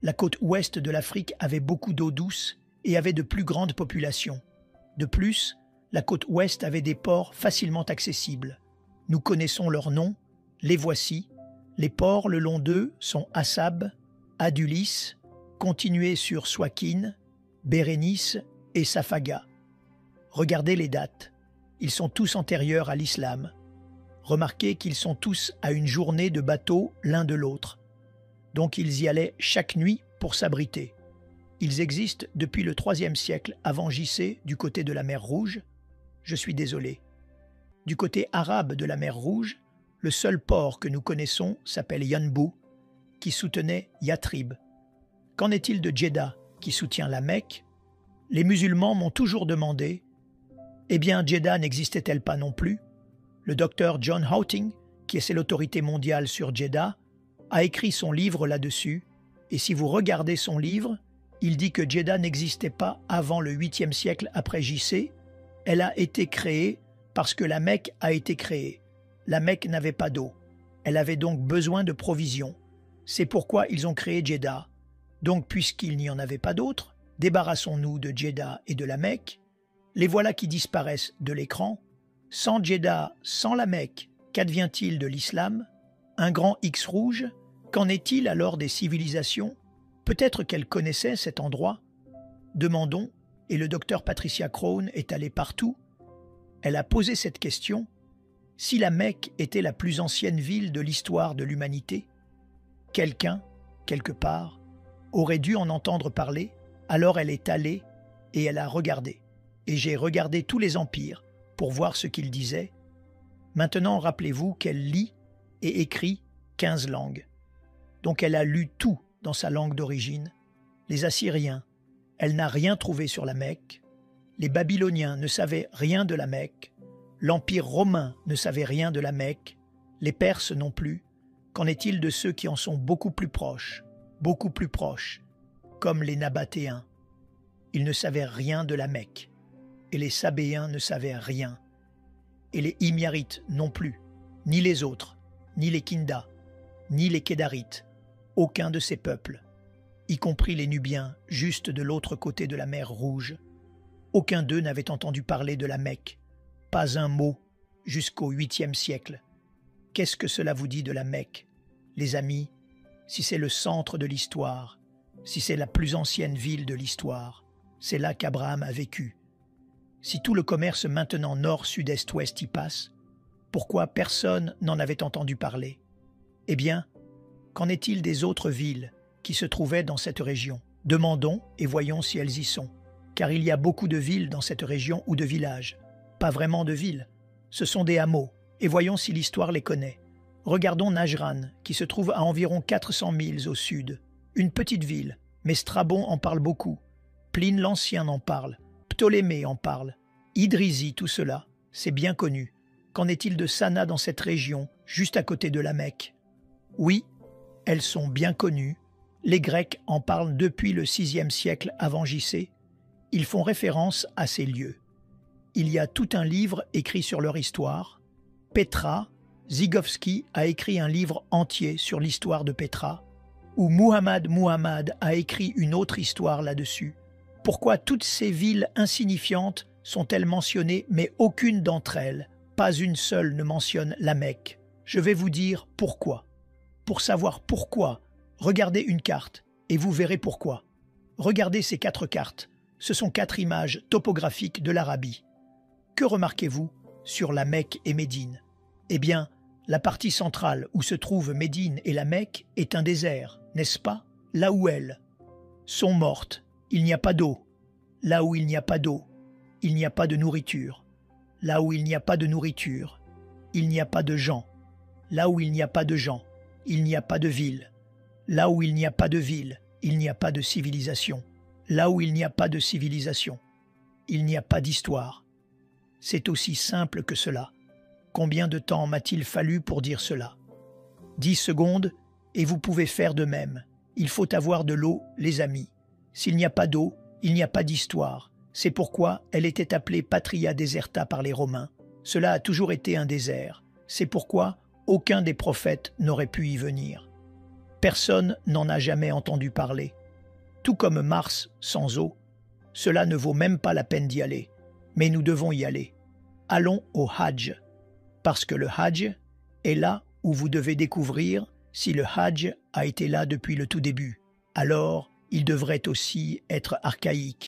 La côte ouest de l'Afrique avait beaucoup d'eau douce et avait de plus grandes populations. De plus, la côte ouest avait des ports facilement accessibles. Nous connaissons leurs noms, les voici. Les ports le long d'eux sont Assab, Adulis, continués sur Suakin, Bérénice et Safaga. Regardez les dates. Ils sont tous antérieurs à l'islam. Remarquez qu'ils sont tous à une journée de bateau l'un de l'autre. Donc ils y allaient chaque nuit pour s'abriter. Ils existent depuis le IIIe siècle avant JC du côté de la mer Rouge. Je suis désolé. Du côté arabe de la mer Rouge, le seul port que nous connaissons s'appelle Yanbu, qui soutenait Yatrib. Qu'en est-il de Djeddah, qui soutient la Mecque? Les musulmans m'ont toujours demandé « Eh bien, Djeddah n'existait-elle pas non plus ?» Le docteur John Houghting, qui est l'autorité mondiale sur Djeddah, a écrit son livre là-dessus, et si vous regardez son livre, il dit que Djeddah n'existait pas avant le 8e siècle après JC. Elle a été créée parce que la Mecque a été créée. La Mecque n'avait pas d'eau. Elle avait donc besoin de provisions. C'est pourquoi ils ont créé Djeddah. Donc, puisqu'il n'y en avait pas d'autres, débarrassons-nous de Djeddah et de la Mecque. Les voilà qui disparaissent de l'écran. Sans Djeddah, sans la Mecque, qu'advient-il de l'islam? Un grand X rouge? Qu'en est-il alors des civilisations? Peut-être qu'elle connaissait cet endroit. Demandons, et le docteur Patricia Crone est allée partout. Elle a posé cette question. Si la Mecque était la plus ancienne ville de l'histoire de l'humanité, quelqu'un, quelque part, aurait dû en entendre parler, alors elle est allée et elle a regardé. Et j'ai regardé tous les empires pour voir ce qu'ils disaient. Maintenant, rappelez-vous qu'elle lit et écrit 15 langues. Donc elle a lu tout dans sa langue d'origine. Les Assyriens, elle n'a rien trouvé sur la Mecque. Les Babyloniens ne savaient rien de la Mecque. L'Empire romain ne savait rien de la Mecque. Les Perses non plus. Qu'en est-il de ceux qui en sont beaucoup plus proches, comme les Nabatéens? Ils ne savaient rien de la Mecque. Et les Sabéens ne savaient rien. Et les Himyarites non plus, ni les autres, ni les Kinda, ni les Kédarites, aucun de ces peuples, y compris les Nubiens, juste de l'autre côté de la mer Rouge. Aucun d'eux n'avait entendu parler de la Mecque, pas un mot, jusqu'au 8e siècle. Qu'est-ce que cela vous dit de la Mecque, les amis? Si c'est le centre de l'histoire, si c'est la plus ancienne ville de l'histoire, c'est là qu'Abraham a vécu. Si tout le commerce maintenant nord, sud, est, ouest y passe, pourquoi personne n'en avait entendu parler? Eh bien, qu'en est-il des autres villes qui se trouvaient dans cette région? Demandons et voyons si elles y sont. Car il y a beaucoup de villes dans cette région ou de villages. Pas vraiment de villes. Ce sont des hameaux. Et voyons si l'histoire les connaît. Regardons Najran, qui se trouve à environ 400 milles au sud. Une petite ville, mais Strabon en parle beaucoup. Pline l'Ancien en parle. Ptolémée en parle. Idrizi, tout cela, c'est bien connu. Qu'en est-il de Sana dans cette région, juste à côté de la Mecque? Oui, elles sont bien connues. Les Grecs en parlent depuis le 6e siècle avant JC. Ils font référence à ces lieux. Il y a tout un livre écrit sur leur histoire. Petra, Zygovski a écrit un livre entier sur l'histoire de Petra, où Muhammad a écrit une autre histoire là-dessus. Pourquoi toutes ces villes insignifiantes sont-elles mentionnées, mais aucune d'entre elles, pas une seule ne mentionne la Mecque? Je vais vous dire pourquoi. Pour savoir pourquoi, regardez une carte et vous verrez pourquoi. Regardez ces 4 cartes. Ce sont 4 images topographiques de l'Arabie. Que remarquez-vous sur la Mecque et Médine? Eh bien, la partie centrale où se trouvent Médine et la Mecque est un désert, n'est-ce pas? Là où elles sont mortes, il n'y a pas d'eau. Là où il n'y a pas d'eau, il n'y a pas de nourriture. Là où il n'y a pas de nourriture, il n'y a pas de gens. Là où il n'y a pas de gens, il n'y a pas de ville. Là où il n'y a pas de ville, il n'y a pas de civilisation. Là où il n'y a pas de civilisation, il n'y a pas d'histoire. C'est aussi simple que cela. Combien de temps m'a-t-il fallu pour dire cela? 10 secondes, et vous pouvez faire de même. Il faut avoir de l'eau, les amis. S'il n'y a pas d'eau, il n'y a pas d'histoire. C'est pourquoi elle était appelée Patria Deserta par les Romains. Cela a toujours été un désert. C'est pourquoi aucun des prophètes n'aurait pu y venir. Personne n'en a jamais entendu parler. Tout comme Mars sans eau, cela ne vaut même pas la peine d'y aller. Mais nous devons y aller. Allons au Hajj, parce que le Hajj est là où vous devez découvrir si le Hajj a été là depuis le tout début. Alors, il devrait aussi être archaïque.